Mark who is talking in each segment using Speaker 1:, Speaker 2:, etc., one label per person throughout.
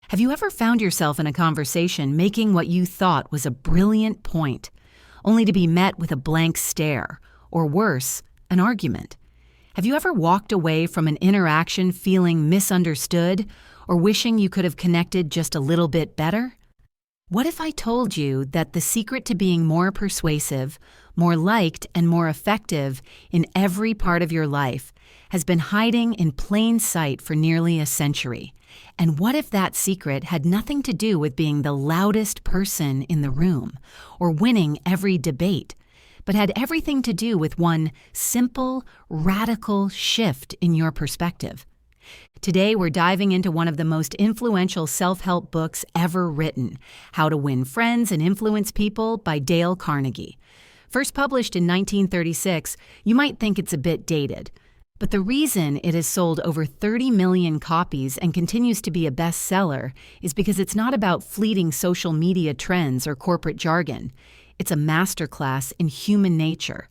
Speaker 1: Have you ever found yourself in a conversation making what you thought was a brilliant point, only to be met with a blank stare, or worse, an argument? Have you ever walked away from an interaction feeling misunderstood or wishing you could have connected just a little bit better? What if I told you that the secret to being more persuasive, more liked, and more effective in every part of your life has been hiding in plain sight for nearly a century? And what if that secret had nothing to do with being the loudest person in the room or winning every debate, but had everything to do with one simple, radical shift in your perspective? Today, we're diving into one of the most influential self-help books ever written, How to Win Friends and Influence People by Dale Carnegie. First published in 1936, you might think it's a bit dated. But the reason it has sold over 30 million copies and continues to be a bestseller is because it's not about fleeting social media trends or corporate jargon. It's a masterclass in human nature.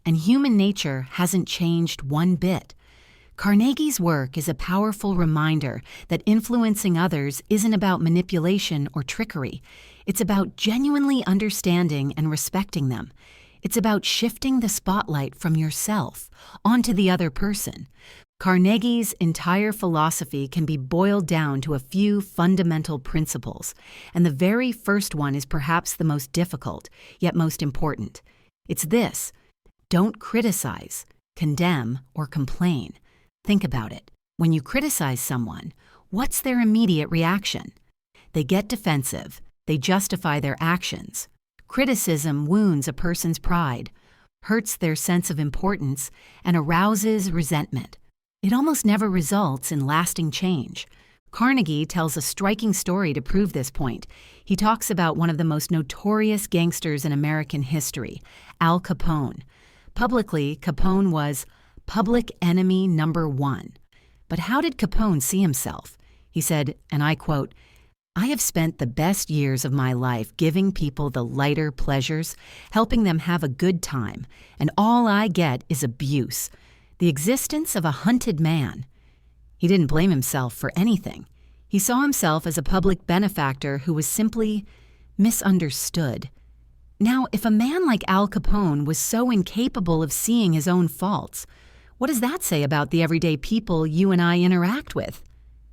Speaker 1: And human nature hasn't changed one bit. Carnegie's work is a powerful reminder that influencing others isn't about manipulation or trickery. It's about genuinely understanding and respecting them. It's about shifting the spotlight from yourself onto the other person. Carnegie's entire philosophy can be boiled down to a few fundamental principles, and the very first one is perhaps the most difficult, yet most important. It's this: don't criticize, condemn, or complain. Think about it. When you criticize someone, what's their immediate reaction? They get defensive. They justify their actions. Criticism wounds a person's pride, hurts their sense of importance, and arouses resentment. It almost never results in lasting change. Carnegie tells a striking story to prove this point. He talks about one of the most notorious gangsters in American history, Al Capone. Publicly, Capone was public enemy number one. But how did Capone see himself? He said, and I quote, "I have spent the best years of my life giving people the lighter pleasures, helping them have a good time, and all I get is abuse, the existence of a hunted man." He didn't blame himself for anything. He saw himself as a public benefactor who was simply misunderstood. Now, if a man like Al Capone was so incapable of seeing his own faults, what does that say about the everyday people you and I interact with?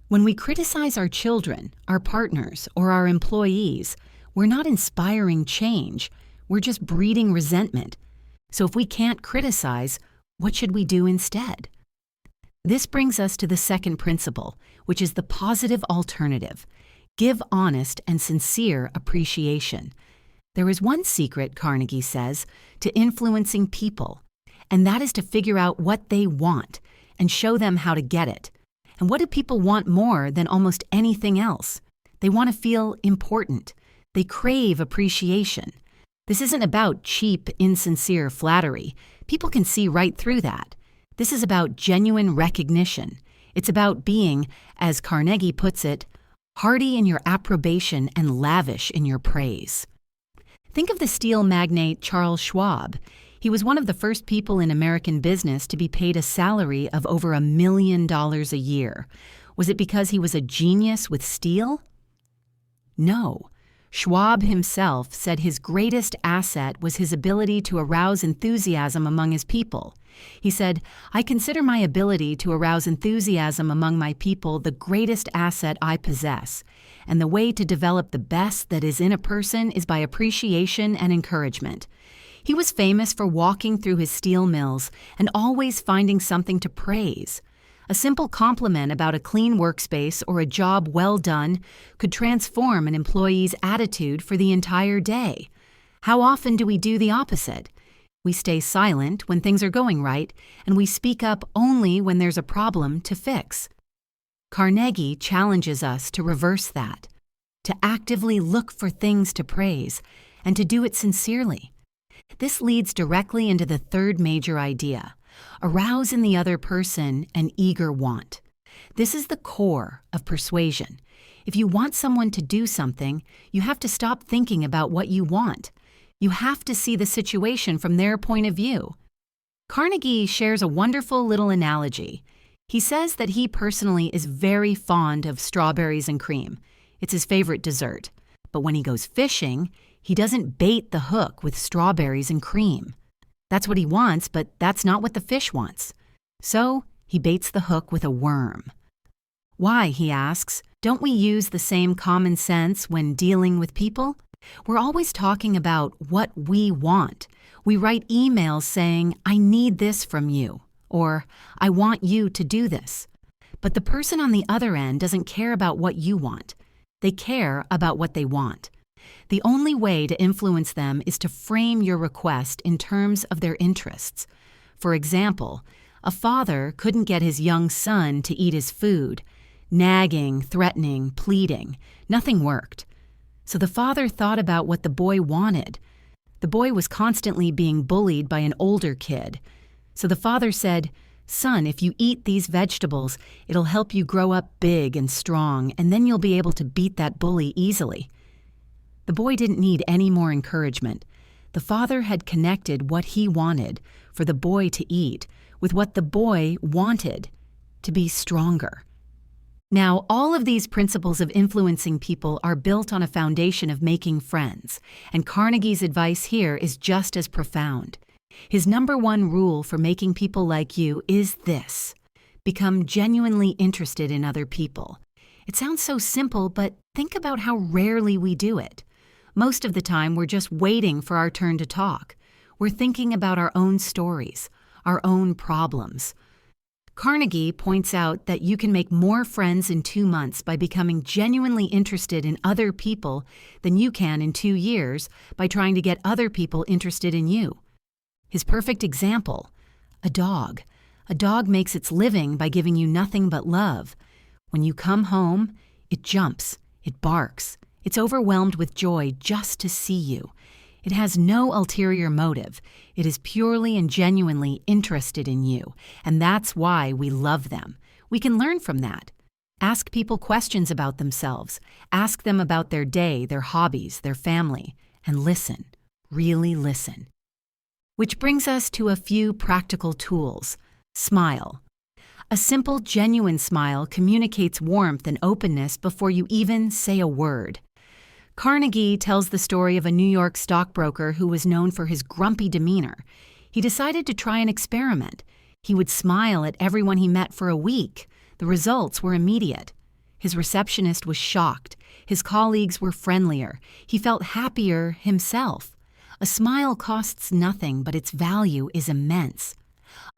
Speaker 1: When we criticize our children, our partners, or our employees, we're not inspiring change. We're just breeding resentment. So if we can't criticize, what should we do instead? This brings us to the second principle, which is the positive alternative. Give honest and sincere appreciation. There is one secret, Carnegie says, to influencing people, and that is to figure out what they want and show them how to get it. And what do people want more than almost anything else? They want to feel important. They crave appreciation. This isn't about cheap, insincere flattery. People can see right through that. This is about genuine recognition. It's about being, as Carnegie puts it, hearty in your approbation and lavish in your praise. Think of the steel magnate Charles Schwab. He was one of the first people in American business to be paid a salary of over $1 million a year. Was it because he was a genius with steel? No. Schwab himself said his greatest asset was his ability to arouse enthusiasm among his people. He said, "I consider my ability to arouse enthusiasm among my people the greatest asset I possess, and the way to develop the best that is in a person is by appreciation and encouragement." He was famous for walking through his steel mills and always finding something to praise. A simple compliment about a clean workspace or a job well done could transform an employee's attitude for the entire day. How often do we do the opposite? We stay silent when things are going right, and we speak up only when there's a problem to fix. Carnegie challenges us to reverse that, to actively look for things to praise, and to do it sincerely. This leads directly into the third major idea: arouse in the other person an eager want. This is the core of persuasion. If you want someone to do something, you have to stop thinking about what you want. You have to see the situation from their point of view. Carnegie shares a wonderful little analogy. He says that he personally is very fond of strawberries and cream. It's his favorite dessert. But when he goes fishing, he doesn't bait the hook with strawberries and cream. That's what he wants, but that's not what the fish wants. So he baits the hook with a worm. Why, he asks, don't we use the same common sense when dealing with people? We're always talking about what we want. We write emails saying, I need this from you, or I want you to do this. But the person on the other end doesn't care about what you want. They care about what they want. The only way to influence them is to frame your request in terms of their interests. For example, a father couldn't get his young son to eat his food. Nagging, threatening, pleading. Nothing worked. So the father thought about what the boy wanted. The boy was constantly being bullied by an older kid. So the father said, Son, if you eat these vegetables, it'll help you grow up big and strong, and then you'll be able to beat that bully easily. The boy didn't need any more encouragement. The father had connected what he wanted for the boy to eat with what the boy wanted to be stronger. Now, all of these principles of influencing people are built on a foundation of making friends, and Carnegie's advice here is just as profound. His number one rule for making people like you is this: become genuinely interested in other people. It sounds so simple, but think about how rarely we do it. Most of the time, we're just waiting for our turn to talk. We're thinking about our own stories, our own problems. Carnegie points out that you can make more friends in 2 months by becoming genuinely interested in other people than you can in 2 years by trying to get other people interested in you. His perfect example, a dog. A dog makes its living by giving you nothing but love. When you come home, it jumps, it barks. It's overwhelmed with joy just to see you. It has no ulterior motive. It is purely and genuinely interested in you, and that's why we love them. We can learn from that. Ask people questions about themselves. Ask them about their day, their hobbies, their family, and listen. Really listen. Which brings us to a few practical tools. Smile. A simple, genuine smile communicates warmth and openness before you even say a word. Carnegie tells the story of a New York stockbroker who was known for his grumpy demeanor. He decided to try an experiment. He would smile at everyone he met for a week. The results were immediate. His receptionist was shocked. His colleagues were friendlier. He felt happier himself. A smile costs nothing, but its value is immense.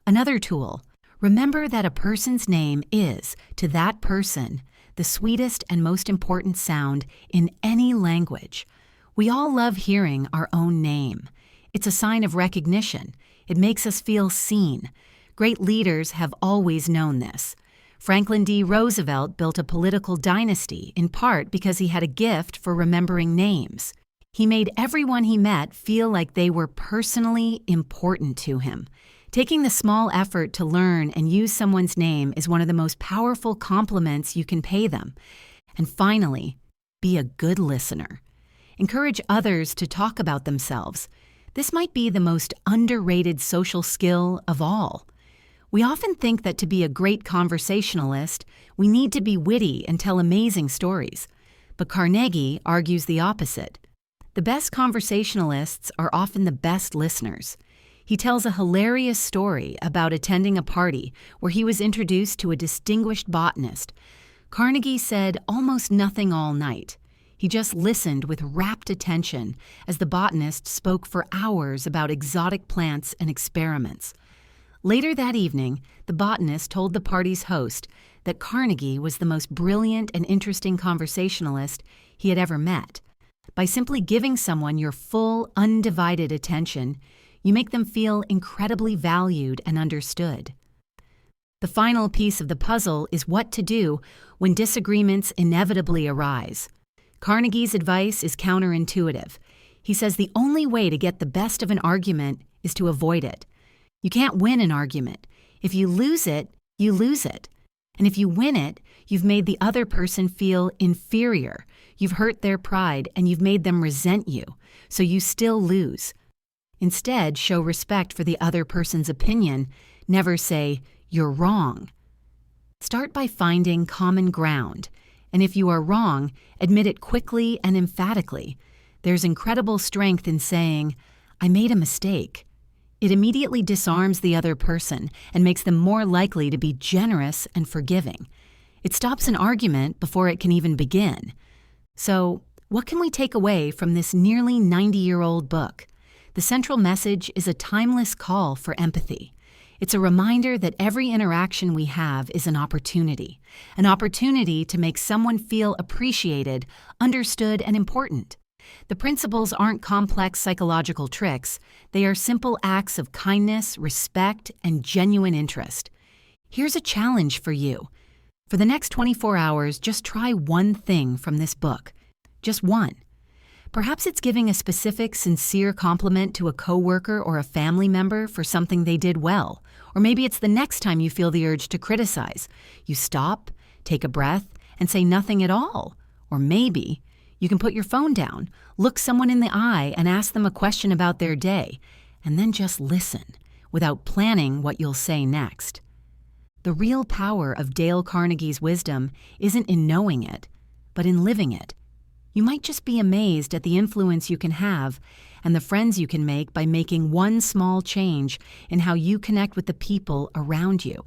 Speaker 1: Another tool: remember that a person's name is, to that person, the sweetest and most important sound in any language. We all love hearing our own name. It's a sign of recognition. It makes us feel seen. Great leaders have always known this. Franklin D. Roosevelt built a political dynasty in part because he had a gift for remembering names. He made everyone he met feel like they were personally important to him. Taking the small effort to learn and use someone's name is one of the most powerful compliments you can pay them. And finally, be a good listener. Encourage others to talk about themselves. This might be the most underrated social skill of all. We often think that to be a great conversationalist, we need to be witty and tell amazing stories. But Carnegie argues the opposite. The best conversationalists are often the best listeners. He tells a hilarious story about attending a party where he was introduced to a distinguished botanist. Carnegie said almost nothing all night. He just listened with rapt attention as the botanist spoke for hours about exotic plants and experiments. Later that evening, the botanist told the party's host that Carnegie was the most brilliant and interesting conversationalist he had ever met. By simply giving someone your full, undivided attention, you make them feel incredibly valued and understood. The final piece of the puzzle is what to do when disagreements inevitably arise. Carnegie's advice is counterintuitive. He says the only way to get the best of an argument is to avoid it. You can't win an argument. If you lose it, you lose it. And if you win it, you've made the other person feel inferior. You've hurt their pride and you've made them resent you, so you still lose. Instead, show respect for the other person's opinion. Never say, "You're wrong." Start by finding common ground And if you are wrong, admit it quickly and emphatically. There's incredible strength in saying, "I made a mistake." It immediately disarms the other person and makes them more likely to be generous and forgiving. It stops an argument before it can even begin. So, what can we take away from this nearly 90-year-old book? The central message is a timeless call for empathy. It's a reminder that every interaction we have is an opportunity to make someone feel appreciated, understood, and important. The principles aren't complex psychological tricks. They are simple acts of kindness, respect, and genuine interest. Here's a challenge for you. For the next 24 hours, just try one thing from this book. Just one. Perhaps it's giving a specific, sincere compliment to a coworker or a family member for something they did well. Or maybe it's the next time you feel the urge to criticize. You stop, take a breath, and say nothing at all. Or maybe you can put your phone down, look someone in the eye, and ask them a question about their day, and then just listen without planning what you'll say next. The real power of Dale Carnegie's wisdom isn't in knowing it, but in living it. You might just be amazed at the influence you can have and the friends you can make by making one small change in how you connect with the people around you.